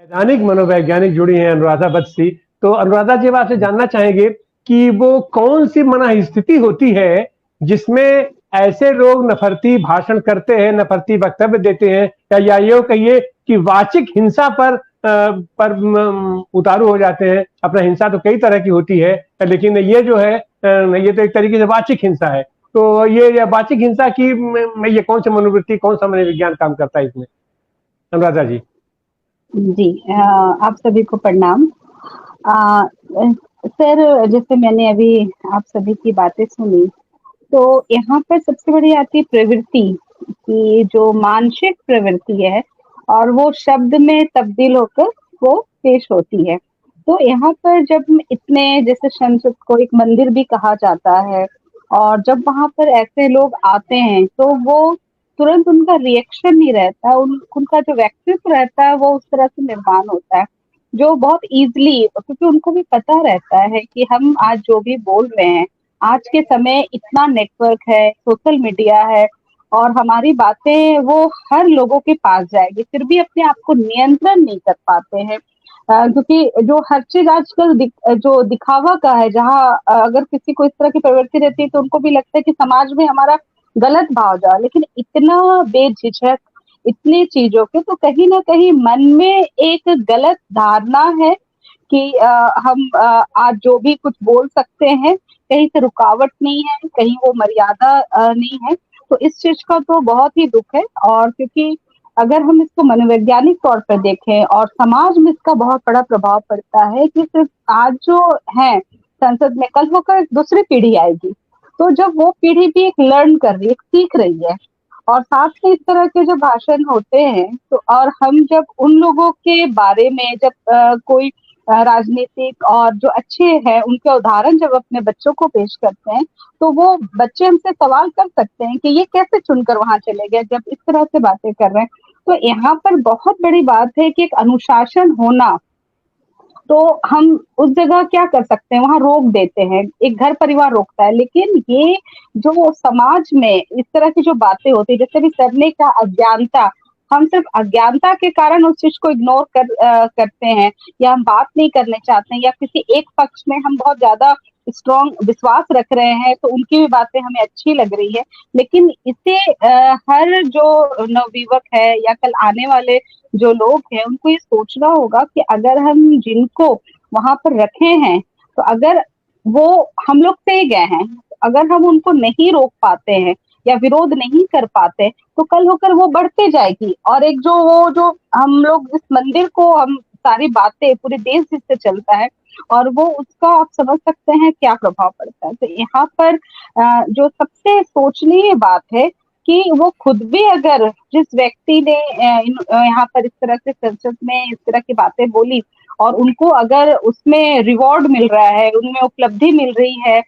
वैज्ञानिक मनोवैज्ञानिक जुड़ी हैं अनुराधा बत्सी। तो अनुराधा जी, आपसे जानना चाहेंगे कि वो कौन सी मना स्थिति होती है जिसमें ऐसे लोग नफरती भाषण करते हैं, नफरती वक्तव्य देते हैं, या ये कहिए कि वाचिक हिंसा पर उतारू हो जाते हैं। अपना हिंसा तो कई तरह की होती है, लेकिन ये जो है ये तो एक तरीके से वाचिक हिंसा है। तो ये वाचिक हिंसा की में ये कौन सी मनोवृत्ति, कौन सा मनोविज्ञान काम करता है इसमें, अनुराधा जी? जी, आप सभी को प्रणाम। अ, सर, जैसे मैंने अभी आप सभी की बातें सुनी, तो यहाँ पर सबसे बड़ी आती है प्रवृत्ति, कि जो मानसिक प्रवृत्ति है और वो शब्द में तब्दील होकर वो पेश होती है। तो यहाँ पर जब इतने, जैसे संस्कृत को एक मंदिर भी कहा जाता है, और जब वहाँ पर ऐसे लोग आते हैं तो वो तुरंत उनका रिएक्शन नहीं रहता, उनका जो व्यक्तित्व रहता है वो उस तरह से निर्माण होता है, जो बहुत ईजिली, क्योंकि उनको भी पता रहता है कि हम आज जो भी बोल रहे हैं, आज के समय इतना नेटवर्क है, सोशल मीडिया है, और हमारी बातें वो हर लोगों के पास जाएगी, फिर भी अपने आप को नियंत्रण नहीं कर पाते हैं। क्योंकि जो हर चीज आजकल जो दिखावा का है, जहाँ अगर किसी को इस तरह की प्रवृत्ति रहती है तो उनको भी लगता है कि समाज में हमारा गलत भाव जाए, लेकिन इतना बेझिझक इतनी चीजों के, तो कहीं ना कहीं मन में एक गलत धारणा है कि हम आज जो भी कुछ बोल सकते हैं, कहीं से रुकावट नहीं है, कहीं वो मर्यादा नहीं है। तो इस चीज का तो बहुत ही दुख है। और क्योंकि अगर हम इसको मनोवैज्ञानिक तौर पर देखें और समाज में इसका बहुत बड़ा प्रभाव पड़ता है, कि सिर्फ आज जो है संसद में, कल होकर एक दूसरी पीढ़ी आएगी, तो जब वो पीढ़ी भी एक लर्न कर रही है, एक सीख रही है, और साथ में इस तरह के जो भाषण होते हैं, तो और हम जब उन लोगों के बारे में, जब कोई राजनीतिक और जो अच्छे हैं उनके उदाहरण जब अपने बच्चों को पेश करते हैं, तो वो बच्चे हमसे सवाल कर सकते हैं कि ये कैसे चुनकर वहां चले गए जब इस तरह से बातें कर रहे हैं। तो यहाँ पर बहुत बड़ी बात है कि एक अनुशासन होना। तो हम उस जगह क्या कर सकते हैं, वहां रोक देते हैं, एक घर परिवार रोकता है, लेकिन ये जो समाज में इस तरह की जो बातें होती है, जैसे भी करने का अज्ञानता, हम सिर्फ अज्ञानता के कारण उस चीज को इग्नोर करते हैं, या हम बात नहीं करने चाहते हैं, या किसी एक पक्ष में हम बहुत ज्यादा स्ट्रॉन्ग विश्वास रख रहे हैं, तो उनकी भी बातें हमें अच्छी लग रही है। लेकिन इसे हर जो नवयुवक है या कल आने वाले जो लोग हैं, उनको ये सोचना होगा कि अगर हम जिनको वहां पर रखे हैं, तो अगर वो हम लोग से गए हैं, अगर हम उनको नहीं रोक पाते हैं या विरोध नहीं कर पाते, तो कल होकर वो बढ़ते जाएगी। और एक जो वो जो हम लोग इस मंदिर को, हम सारी बातें पूरे देश जिससे चलता है, और वो उसका आप समझ सकते हैं क्या प्रभाव पड़ता है। तो यहाँ पर जो सबसे सोचनीय बात है कि वो खुद भी, अगर जिस व्यक्ति ने यहाँ पर इस तरह से संसद में इस तरह की बातें बोली, और उनको अगर उसमें रिवॉर्ड मिल रहा है, उनमें उपलब्धि मिल रही है,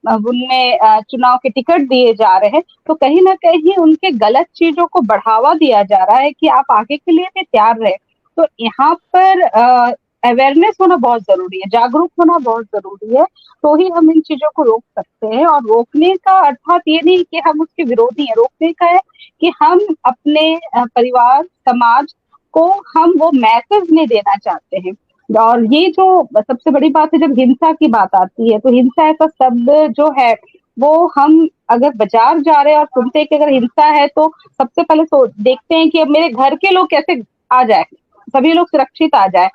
उनमें चुनाव के टिकट दिए जा रहे हैं, तो कहीं ना कहीं उनके गलत चीजों को बढ़ावा दिया जा रहा है कि आप आगे के लिए भी तैयार रहे। तो यहाँ पर अवेयरनेस होना बहुत जरूरी है, जागरूक होना बहुत जरूरी है, तो ही हम इन चीजों को रोक सकते हैं। और रोकने का अर्थात ये नहीं कि हम उसके विरोधी हैं, रोकने का है कि हम अपने परिवार समाज को हम वो मैसेज नहीं देना चाहते हैं। और ये जो सबसे बड़ी बात है, जब हिंसा की बात आती है, तो हिंसा ऐसा शब्द जो है, वो हम अगर बाजार जा रहे हैं और सुनते हैं कि अगर हिंसा है, तो सबसे पहले देखते हैं कि अब मेरे घर के लोग कैसे आ जाए, सभी लोग सुरक्षित आ जाए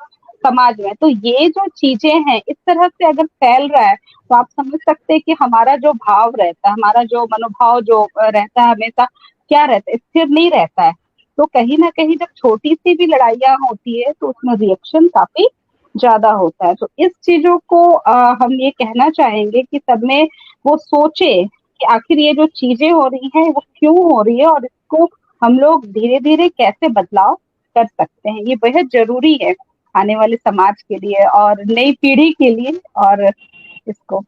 समाज में। तो ये जो चीजें हैं, इस तरह से अगर फैल रहा है, तो आप समझ सकते हैं कि हमारा जो भाव रहता है, हमारा जो मनोभाव जो रहता है, हमेशा क्या रहता है, स्थिर नहीं रहता है। तो कहीं ना कहीं जब छोटी सी भी लड़ाइयाँ होती है, तो उसमें रिएक्शन काफी ज्यादा होता है। तो इस चीजों को हम ये कहना चाहेंगे कि सब में वो सोचे कि आखिर ये जो चीजें हो रही हैं वो क्यों हो रही है, और इसको हम लोग धीरे धीरे कैसे बदलाव कर सकते हैं। ये बेहद जरूरी है आने वाले समाज के लिए और नई पीढ़ी के लिए। और इसको